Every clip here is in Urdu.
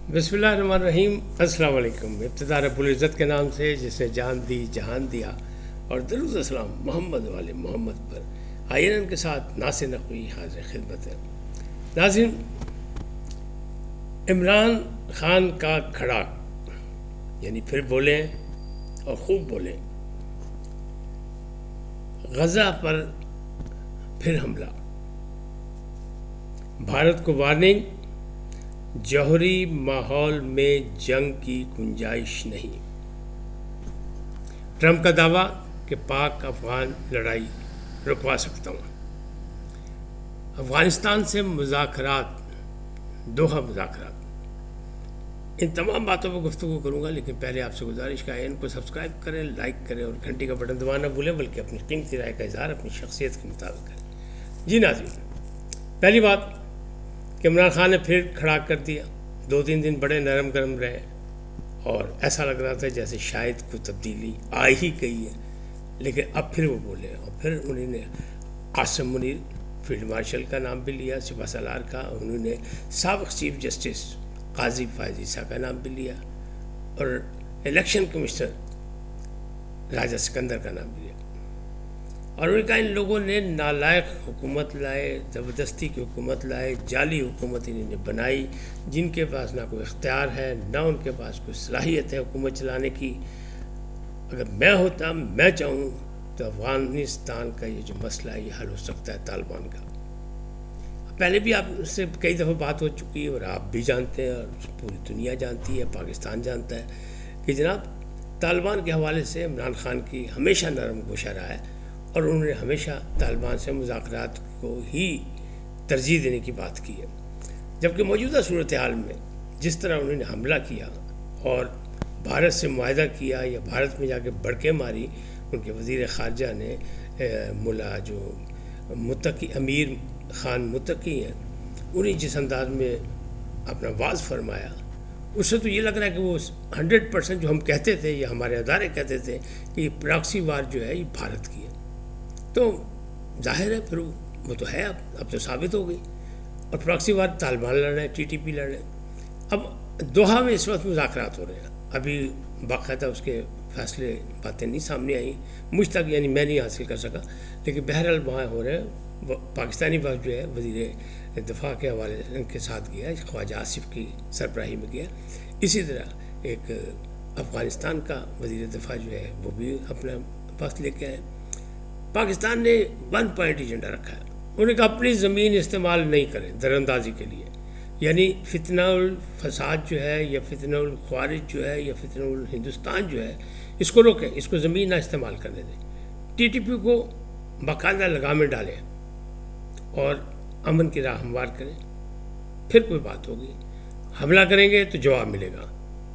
بسم اللہ الرحمن الرحیم۔ السلام علیکم۔ ابتدا رب العزت کے نام سے جس نے جان دی جہان دیا، اور درود السلام محمد والے محمد پر۔ آئیے ان کے ساتھ ناصر نقوی حاضر خدمت ہے۔ ناظرین، عمران خان کا کھڑا، یعنی پھر بولیں اور خوب بولیں، غزہ پر پھر حملہ، بھارت کو وارننگ، جوہری ماحول میں جنگ کی گنجائش نہیں۔ ٹرمپ کا دعویٰ کہ پاک افغان لڑائی رکوا سکتا ہوں۔ افغانستان سے مذاکرات، دوحہ مذاکرات، ان تمام باتوں پر گفتگو کروں گا، لیکن پہلے آپ سے گزارش کا ہے ان کو سبسکرائب کریں، لائک کریں اور گھنٹی کا بٹن دبانا نہ بھولیں، بلکہ اپنی قیمتی رائے کا اظہار اپنی شخصیت کے مطابق کریں۔ جی ناظرین، پہلی بات کہ عمران خان نے پھر کھڑا کر دیا۔ 2-3 دن بڑے نرم گرم رہے اور ایسا لگ رہا تھا جیسے شاید کوئی تبدیلی آ ہی گئی ہے، لیکن اب پھر وہ بولے، اور پھر انہوں نے عاصم منیر فیلڈ مارشل کا نام بھی لیا، سپہ سالار کا، انہوں نے سابق چیف جسٹس قاضی فائز عیسیٰ کا نام بھی لیا، اور الیکشن کمشنر راجہ سکندر کا نام بھی لیا، اور انہوں نے کہا ان لوگوں نے نالائق حکومت لائے، زبردستی کی حکومت لائے، جعلی حکومت انہوں نے بنائی، جن کے پاس نہ کوئی اختیار ہے، نہ ان کے پاس کوئی صلاحیت ہے حکومت چلانے کی۔ اگر میں ہوتا، میں چاہوں تو افغانستان کا یہ جو مسئلہ ہے یہ حل ہو سکتا ہے طالبان کا۔ پہلے بھی آپ سے کئی دفعہ بات ہو چکی ہے، اور آپ بھی جانتے ہیں اور پوری دنیا جانتی ہے، پاکستان جانتا ہے کہ جناب طالبان کے حوالے سے عمران خان کی ہمیشہ نرم گوشہ رہا ہے، اور انہوں نے ہمیشہ طالبان سے مذاکرات کو ہی ترجیح دینے کی بات کی ہے، جبکہ موجودہ صورتحال میں جس طرح انہوں نے حملہ کیا اور بھارت سے معاہدہ کیا یا بھارت میں جا کے بڑکیں ماری، ان کے وزیر خارجہ نے ملا جو متقی امیر خان متقی ہیں، انہیں جس انداز میں اپنا واز فرمایا، اس سے تو یہ لگ رہا ہے کہ وہ 100% جو ہم کہتے تھے یا ہمارے ادارے کہتے تھے کہ یہ پراکسی وار جو ہے یہ بھارت کی ہے، تو ظاہر ہے پھر وہ تو ہے، اب تو ثابت ہو گئی، اور پراکسی وار طالبان لڑ رہے ہیں، TTP لڑ رہے ہیں۔ اب دوحہ میں اس وقت مذاکرات ہو رہے ہیں، ابھی باقاعدہ اس کے فیصلے باتیں نہیں سامنے آئیں مجھ تک، یعنی میں نہیں حاصل کر سکا، لیکن بہرحال وہاں ہو رہے ہیں۔ پاکستانی وقت جو ہے وزیر دفاع کے حوالے ان کے ساتھ گیا، خواجہ آصف کی سربراہی میں گیا، اسی طرح ایک افغانستان کا وزیر دفاع جو ہے وہ بھی اپنا وقت لے کے آئے۔ پاکستان نے 1 پوائنٹ ایجنڈا رکھا ہے، انہوں نے کہا اپنی زمین استعمال نہیں کریں در اندازی کے لیے، یعنی فتنہ الفساد جو ہے یا فتنہ الخوارج جو ہے یا فتنہ الہندوستان جو ہے اس کو روکیں، اس کو زمین نہ استعمال کرنے دیں، TTP کو باقاعدہ لگامیں ڈالیں اور امن کی راہ ہموار کریں، پھر کوئی بات ہوگی۔ حملہ کریں گے تو جواب ملے گا۔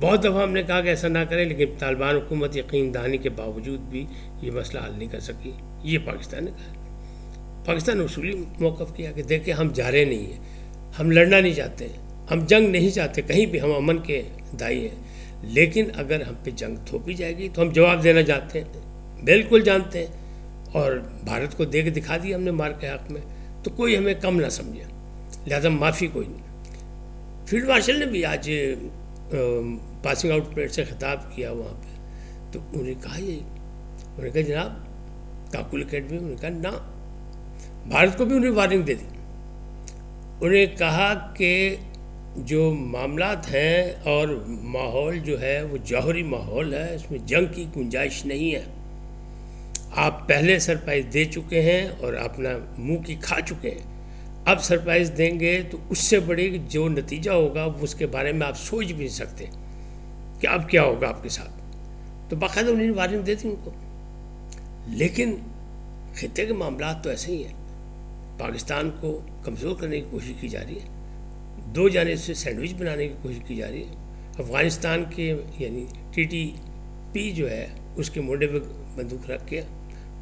بہت دفعہ ہم نے کہا کہ ایسا نہ کریں، لیکن طالبان حکومت یقین دہانی کے باوجود بھی یہ مسئلہ حل نہیں کر سکی، یہ پاکستان نے کہا۔ پاکستان نے اصولی موقف کیا کہ دیکھیں ہم جا رہے نہیں ہیں، ہم لڑنا نہیں چاہتے، ہم جنگ نہیں چاہتے، کہیں بھی ہم امن کے دائی ہیں، لیکن اگر ہم پہ جنگ تھوپی جائے گی تو ہم جواب دینا چاہتے ہیں، بالکل جانتے ہیں، اور بھارت کو دے کے دکھا دیا ہم نے مار کے حق میں، تو کوئی ہمیں کم نہ سمجھے، لہذا معافی کوئی نہیں۔ فیلڈ مارشل نے بھی آج پاسنگ آؤٹ پریڈ سے خطاب کیا وہاں پہ، تو انہوں نے کہا یہی، انہوں نے کہا جناب کاکل اکیڈمی، انہوں نے کہا نہ، بھارت کو بھی انہیں وارننگ دے دی، انہوں نے کہا کہ جو معاملات ہیں اور ماحول جو ہے وہ جوہری ماحول ہے، اس میں جنگ کی گنجائش نہیں ہے، آپ پہلے سرپرائز دے چکے ہیں اور اپنا منہ کی کھا چکے ہیں، اب سرپرائز دیں گے تو اس سے بڑے جو نتیجہ ہوگا اس کے بارے میں آپ سوچ بھی نہیں سکتے کہ اب کیا ہوگا آپ کے ساتھ، تو باقاعدہ انہوں نے وارننگ دے دی ان کو۔ لیکن خطے کے معاملات تو ایسے ہی ہیں، پاکستان کو کمزور کرنے کی کوشش کی جا رہی ہے، 2 جانب سے سینڈوچ بنانے کی کوشش کی جا رہی ہے، افغانستان کے یعنی TTP جو ہے اس کے موڈے پہ بندوق رکھ کے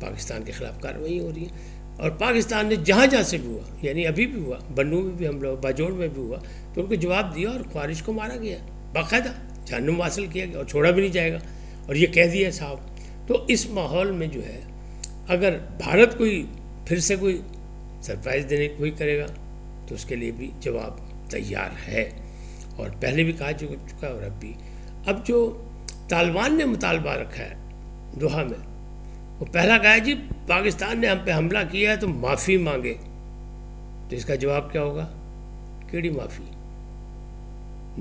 پاکستان کے خلاف کارروائی ہو رہی ہے، اور پاکستان نے جہاں جہاں سے بھی ہوا، یعنی ابھی بھی ہوا، بنوں میں بھی حملہ ہوا، باجوڑ میں بھی ہوا، تو ان کو جواب دیا اور خوارج کو مارا گیا، باقاعدہ جہنم حاصل کیا گیا اور چھوڑا بھی نہیں جائے گا، اور یہ کہہ دیا صاحب۔ تو اس ماحول میں جو ہے اگر بھارت کوئی پھر سے کوئی سرپرائز دینے کی کوئی کرے گا تو اس کے لیے بھی جواب تیار ہے، اور پہلے بھی کہا چکا اور اب بھی. اب جو طالبان نے مطالبہ رکھا ہے دوحہ میں، وہ پہلا کہا ہے جی پاکستان نے ہم پہ حملہ کیا ہے تو معافی مانگے. تو اس کا جواب کیا ہوگا؟ کیڑی معافی؟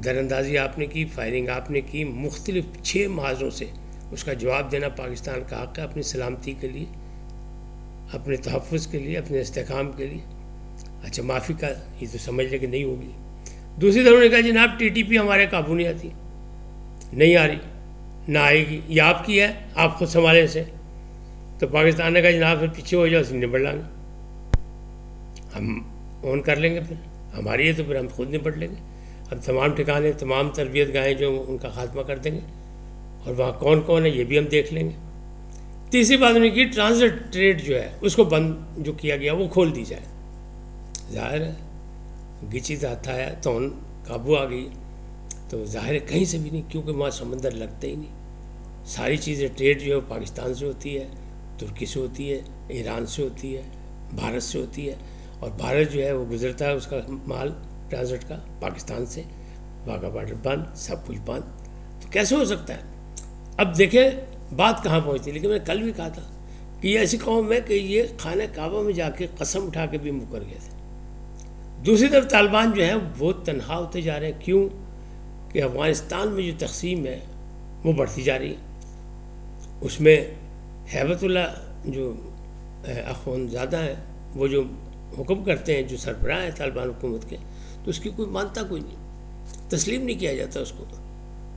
در اندازی آپ نے کی، فائرنگ آپ نے کی، مختلف 6 محاذوں سے اس کا جواب دینا پاکستان کا حق ہے، اپنی سلامتی کے لیے، اپنے تحفظ کے لیے، اپنے استحکام کے لیے. اچھا معافی کا یہ تو سمجھ لے کہ نہیں ہوگی. دوسری طرف نے کہا جناب ٹی ٹی پی ہمارے قابو نہیں آتی، نہیں آ رہی، نہ آئے گی، یہ آپ کی ہے، آپ خود سنبھالیں سے. تو پاکستان نے کہا جناب پھر پیچھے ہو جاؤ، اس نبٹ لیں گے، ہم آن کر لیں گے، پھر ہماری ہے تو پھر ہم خود نپٹ لیں گے. ہم تمام ٹھکانے، تمام تربیت گاہیں جو ان کا خاتمہ کر دیں گے، اور وہاں کون کون ہے یہ بھی ہم دیکھ لیں گے. تیسری بات انہوں نے کی ٹرانزٹ ٹریڈ جو ہے اس کو بند جو کیا گیا وہ کھول دی جائے. ظاہر ہے گچی ہاتھ آیا تو قابو آ گئی، تو ظاہر ہے کہیں سے بھی نہیں، کیونکہ وہاں سمندر لگتا ہی نہیں. ساری چیزیں ٹریڈ جو ہے پاکستان سے ہوتی ہے، ترکی سے ہوتی ہے، ایران سے ہوتی ہے، بھارت سے ہوتی ہے، اور بھارت جو ہے وہ گزرتا ہے اس کا مال ٹرانزٹ کا پاکستان سے. واگا بارڈر بند، سب کچھ بند، تو کیسے ہو سکتا ہے؟ اب دیکھیں بات کہاں پہنچتی. لیکن میں نے کل بھی کہا تھا کہ یہ ایسی قوم ہے کہ یہ خانہ کعبہ میں جا کے قسم اٹھا کے بھی مکر گئے تھے. دوسری طرف طالبان جو ہیں وہ تنہا ہوتے جا رہے ہیں. کیوں؟ کہ افغانستان میں جو تقسیم ہے وہ بڑھتی جا رہی ہے. اس میں ہیبت اللہ جو اخوان زادہ ہیں وہ جو حکم کرتے ہیں، جو سربراہ ہیں طالبان حکومت کے، تو اس کی کوئی مانتا کوئی نہیں، تسلیم نہیں کیا جاتا اس کو.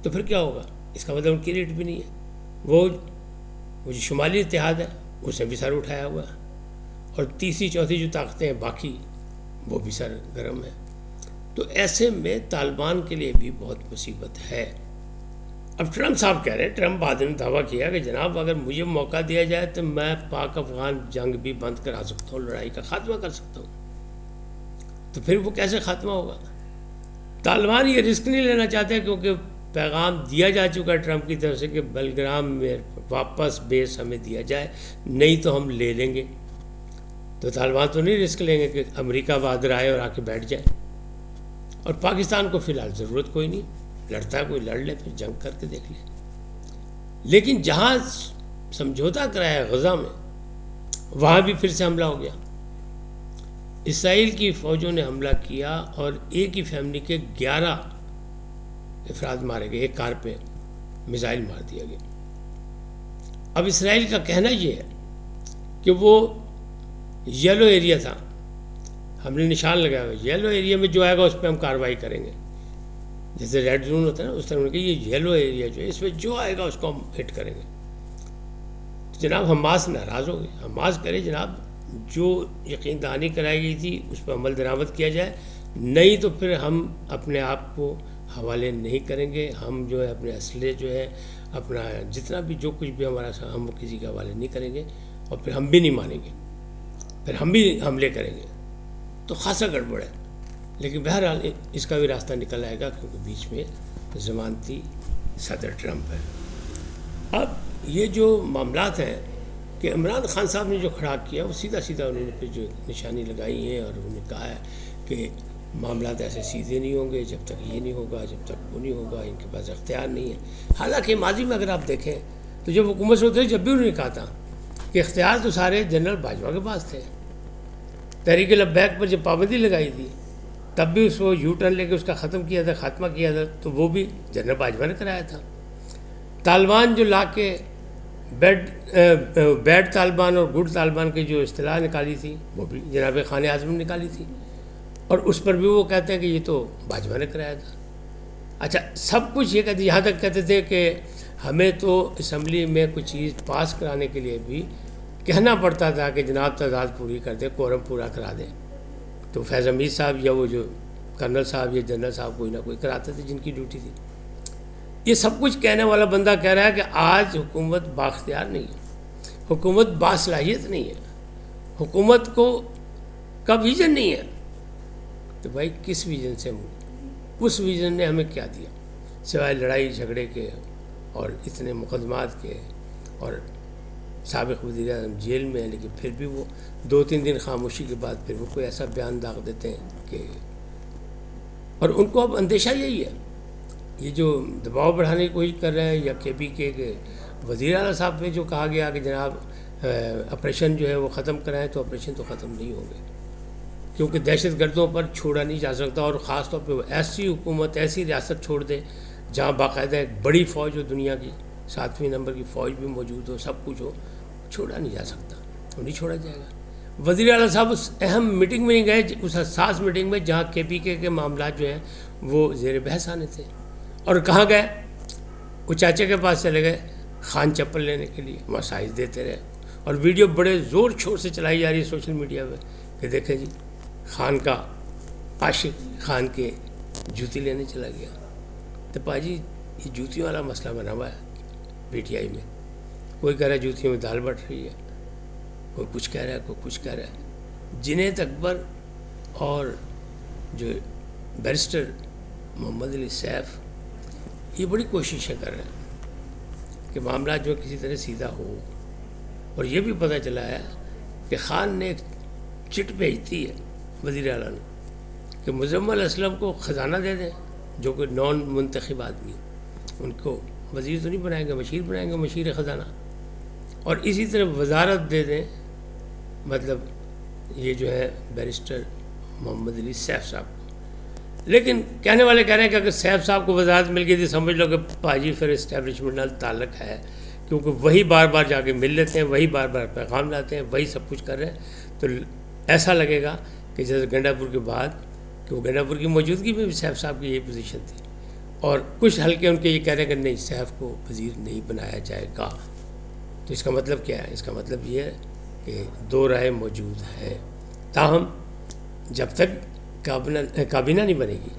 تو پھر کیا ہوگا؟ اس کا مطلب ان کی ریٹ بھی نہیں ہے. وہ جو شمالی اتحاد ہے اس نے بھی سر اٹھایا ہوا ہے، اور تیسری چوتھی جو طاقتیں ہیں باقی وہ بھی سر گرم ہے. تو ایسے میں طالبان کے لیے بھی بہت مصیبت ہے. اب ٹرمپ صاحب کہہ رہے ہیں، ٹرمپ بعد نے دعویٰ کیا کہ جناب اگر مجھے موقع دیا جائے تو میں پاک افغان جنگ بھی بند کرا سکتا ہوں، لڑائی کا خاتمہ کر سکتا ہوں. تو پھر وہ کیسے خاتمہ ہوگا؟ طالبان یہ رسک نہیں لینا چاہتے، کیونکہ پیغام دیا جا چکا ہے ٹرمپ کی طرف سے کہ بلگرام میں واپس بیس ہمیں دیا جائے، نہیں تو ہم لے لیں گے. تو طالبان تو نہیں رسک لیں گے کہ امریکہ بہادر آئے اور آ کے بیٹھ جائے. اور پاکستان کو فی الحال ضرورت کوئی نہیں، لڑتا ہے کوئی لڑ لے، پھر جنگ کر کے دیکھ لے. لیکن جہاں سمجھوتا کرایا غزہ میں، وہاں بھی پھر سے حملہ ہو گیا. اسرائیل کی فوجوں نے حملہ کیا اور ایک ہی فیملی کے 11 افراد مارے گئے، ایک کار پہ میزائل مار دیا گیا. اب اسرائیل کا کہنا یہ ہے کہ وہ یلو ایریا تھا، ہم نے نشان لگایا ہوا، یلو ایریا میں جو آئے گا اس پہ ہم کارروائی کریں گے. جیسے ریڈ زون ہوتا ہے نا، اس طرح انہوں نے کہا یہ یلو ایریا جو ہے اس میں جو آئے گا اس کو ہم ہٹ کریں گے. جناب حماس ناراض ہو گئے. حماس کرے جناب جو یقین دہانی کرائی گئی تھی اس پہ عمل درآمد کیا جائے، نہیں تو پھر ہم اپنے آپ کو حوالے نہیں کریں گے. ہم جو ہے اپنے اسلحے جو ہے اپنا جتنا بھی جو کچھ بھی ہمارا ہم کسی کے حوالے نہیں کریں گے، اور پھر ہم بھی نہیں مانیں گے، پھر ہم بھی حملے کریں گے. تو خاصا گڑبڑ ہے. لیکن بہرحال اس کا بھی راستہ نکل آئے گا، کیونکہ بیچ میں ضمانتی صدر ٹرمپ ہے. اب یہ جو معاملات ہیں کہ عمران خان صاحب نے جو کھڑا کیا وہ سیدھا انہوں نے پھر جو نشانی لگائی ہیں، اور انہوں نے کہا ہے کہ معاملات ایسے سیدھے نہیں ہوں گے جب تک یہ نہیں ہوگا، جب تک وہ نہیں ہوگا، ان کے پاس اختیار نہیں ہے. حالانکہ ماضی میں اگر آپ دیکھیں تو جب حکومت سے ہوتے جب بھی انہوں نے کہا تھا کہ اختیار تو سارے جنرل باجوہ کے پاس تھے. تحریک لبیک پر جب پابندی لگائی تھی تب بھی اس کو یو ٹرن لے کے اس کا ختم کیا تھا، خاتمہ کیا تھا، تو وہ بھی جنرل باجوہ نے کرایا تھا. طالبان جو لا کے بیڈ طالبان اور گڈ طالبان کی جو اصطلاح نکالی تھی وہ بھی جناب خان اعظم نے نکالی تھی، اور اس پر بھی وہ کہتے ہیں کہ یہ تو باجوہ نے کرایا تھا. اچھا سب کچھ یہ کہتے، یہاں تک کہتے تھے کہ ہمیں تو اسمبلی میں کوئی چیز پاس کرانے کے لیے بھی کہنا پڑتا تھا کہ جناب تعداد پوری کر دیں، کورم پورا کرا دیں. تو فیض حمید صاحب یا وہ جو کرنل صاحب یا جنرل صاحب کوئی نہ کوئی کراتے تھے جن کی ڈیوٹی تھی. یہ سب کچھ کہنے والا بندہ کہہ رہا ہے کہ آج حکومت بااختیار نہیں ہے، حکومت باصلاحیت نہیں ہے، حکومت کو کا ویژن نہیں ہے. تو بھائی کس ویژن سے اس ویژن نے ہمیں کیا دیا سوائے لڑائی جھگڑے کے اور اتنے مقدمات کے، اور سابق وزیر اعظم جیل میں ہے لیکن پھر بھی وہ 2-3 دن خاموشی کے بعد پھر وہ کوئی ایسا بیان داغ دیتے ہیں کہ اور ان کو اب اندیشہ یہی ہے، یہ جو دباؤ بڑھانے کی کوشش کر رہے ہیں، یا کے پی کے وزیر اعلیٰ صاحب نے جو کہا گیا کہ جناب آپریشن جو ہے وہ ختم کرائیں، تو آپریشن تو ختم نہیں ہوں گے، کیونکہ دہشت گردوں پر چھوڑا نہیں جا سکتا، اور خاص طور پہ وہ ایسی حکومت، ایسی ریاست چھوڑ دے جہاں باقاعدہ ایک بڑی فوج ہو، دنیا کی 7ویں نمبر کی فوج بھی موجود ہو، سب کچھ ہو، چھوڑا نہیں جا سکتا، وہ نہیں چھوڑا جائے گا۔ وزیر اعلیٰ صاحب اس اہم میٹنگ میں نہیں گئے، اس حساس میٹنگ میں جہاں کے پی کے معاملات جو ہیں وہ زیر بحث آنے تھے، اور کہاں گئے؟ وہ چاچے کے پاس چلے گئے خان چپل لینے کے لیے، مسائل دیتے رہے، اور ویڈیو بڑے زور شور سے چلائی جا رہی ہے سوشل میڈیا پہ کہ دیکھیں جی خان کا عاشق خان کے جوتی لینے چلا گیا۔ تو پاجی یہ جوتیوں والا مسئلہ بنا ہوا ہے پی ٹی آئی میں، کوئی کہہ رہا ہے جوتیوں میں دال بٹ رہی ہے، کوئی کچھ کہہ رہا ہے، کوئی کچھ کہہ رہا ہے۔ جنید اکبر اور جو بیرسٹر محمد علی سیف یہ بڑی کوششیں کر رہے ہیں کہ معاملات جو کسی طرح سیدھا ہو، اور یہ بھی پتہ چلا ہے کہ خان نے ایک چٹ بھیجتی ہے وزیر اعلیٰ نے کہ مزمل اسلم کو خزانہ دے دیں، جو کہ نان منتخب آدمی، ان کو وزیر تو نہیں بنائیں گے، مشیر بنائیں گے، مشیر خزانہ، اور اسی طرح وزارت دے دیں مطلب یہ جو ہے بیرسٹر محمد علی سیف صاحب کو۔ لیکن کہنے والے کہہ رہے ہیں کہ اگر سیف صاحب کو وزارت مل گئی تو سمجھ لو کہ پاجی پھر اسٹیبلشمنٹ نال تعلق ہے، کیونکہ وہی بار بار جا کے مل لیتے ہیں، وہی بار بار پیغام لاتے ہیں، وہی سب کچھ کر رہے ہیں، تو ایسا لگے گا کہ جیسے گنڈا پور کے بعد، کہ وہ گنڈا پور کی موجودگی میں بھی سیف صاحب کی یہی پوزیشن تھی، اور کچھ حلقے ان کے یہ کہہ رہے ہیں کہ نہیں سیف کو وزیر نہیں بنایا جائے گا۔ تو اس کا مطلب کیا ہے؟ اس کا مطلب یہ ہے کہ دو رائے موجود ہے، تاہم جب تک کابینہ نہیں بنے گی،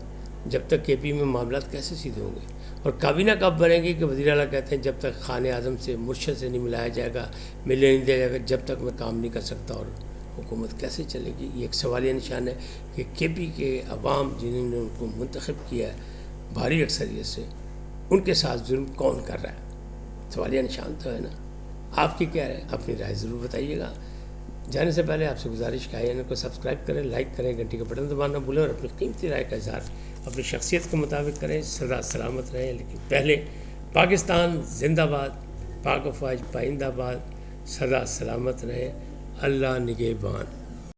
جب تک کے پی میں معاملات کیسے سیدھے ہوں گے؟ اور کابینہ کب بنے گی کہ وزیر اعلیٰ کہتے ہیں جب تک خان اعظم سے مرشد سے نہیں ملایا جائے گا، ملنے نہیں دیا جائے گا، جب تک میں کام نہیں کر سکتا، اور حکومت کیسے چلے گی؟ یہ ایک سوالیہ نشان ہے کہ کے پی کے عوام جنہوں نے ان کو منتخب کیا ہے بھاری اکثریت سے، ان کے ساتھ ظلم کون کر رہا ہے؟ سوالیہ نشان تو ہے نا۔ آپ کی کیا ہے؟ اپنی رائے ضرور بتائیے گا۔ جانے سے پہلے آپ سے گزارش کا ہے کو سبسکرائب کریں، لائک کریں، گھنٹی کا بٹن دبانا نہ بھولیں، اور اپنی قیمتی رائے کا اظہار اپنی شخصیت کے مطابق کریں۔ سدا سلامت رہیں، لیکن پہلے پاکستان زندہ باد، پاک افواج پائندہ باد، سدا سلامت رہیں، اللہ نگہبان۔